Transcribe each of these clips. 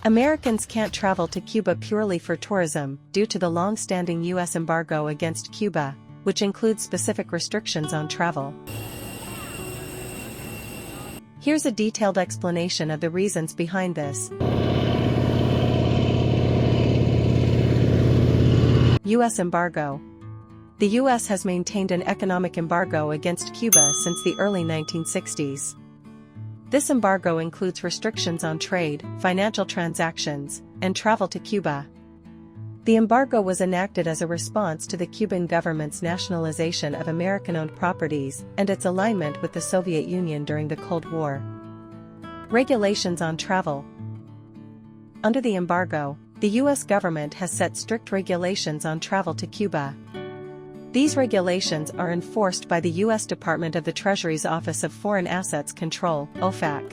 Americans can't travel to Cuba purely for tourism due to the long-standing U.S. embargo against Cuba, which includes specific restrictions on travel. Here's a detailed explanation of the reasons behind this. U.S. embargo. The U.S. has maintained an economic embargo against Cuba since the early 1960s. This embargo includes restrictions on trade, financial transactions, and travel to Cuba. The embargo was enacted as a response to the Cuban government's nationalization of American-owned properties and its alignment with the Soviet Union during the Cold War. Regulations on travel. Under the embargo, the U.S. government has set strict regulations on travel to Cuba. These regulations are enforced by the U.S. Department of the Treasury's Office of Foreign Assets Control, OFAC.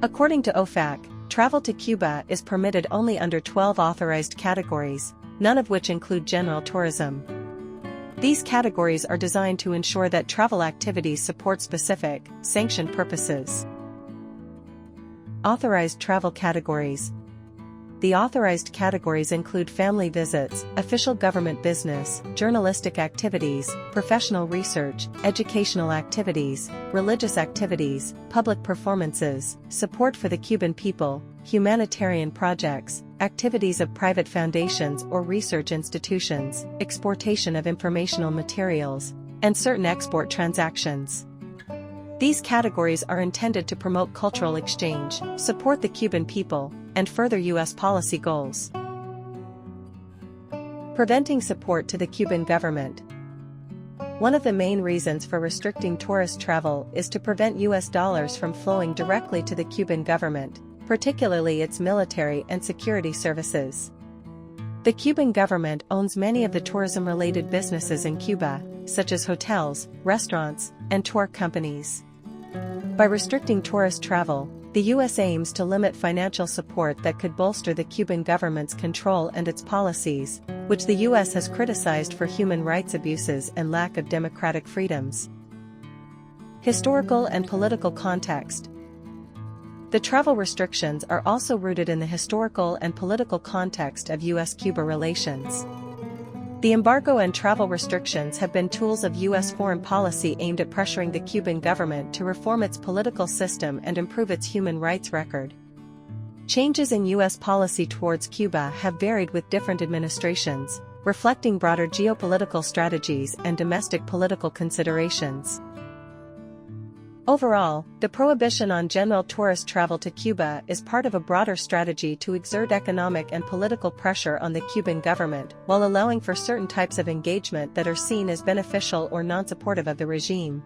According to OFAC, travel to Cuba is permitted only under 12 authorized categories, none of which include general tourism. These categories are designed to ensure that travel activities support specific, sanctioned purposes. Authorized travel categories. The authorized categories include family visits, official government business, journalistic activities, professional research, educational activities, religious activities, public performances, support for the Cuban people, humanitarian projects, activities of private foundations or research institutions, exportation of informational materials, and certain export transactions. These categories are intended to promote cultural exchange, support the Cuban people, and further U.S. policy goals. Preventing support to the Cuban government. One of the main reasons for restricting tourist travel is to prevent U.S. dollars from flowing directly to the Cuban government, particularly its military and security services. The Cuban government owns many of the tourism-related businesses in Cuba, such as hotels, restaurants, and tour companies. By restricting tourist travel, the U.S. aims to limit financial support that could bolster the Cuban government's control and its policies, which the U.S. has criticized for human rights abuses and lack of democratic freedoms. Historical and political context. The travel restrictions are also rooted in the historical and political context of U.S.-Cuba relations. The embargo and travel restrictions have been tools of U.S. foreign policy aimed at pressuring the Cuban government to reform its political system and improve its human rights record. Changes in U.S. policy towards Cuba have varied with different administrations, reflecting broader geopolitical strategies and domestic political considerations. Overall, the prohibition on general tourist travel to Cuba is part of a broader strategy to exert economic and political pressure on the Cuban government while allowing for certain types of engagement that are seen as beneficial or non-supportive of the regime.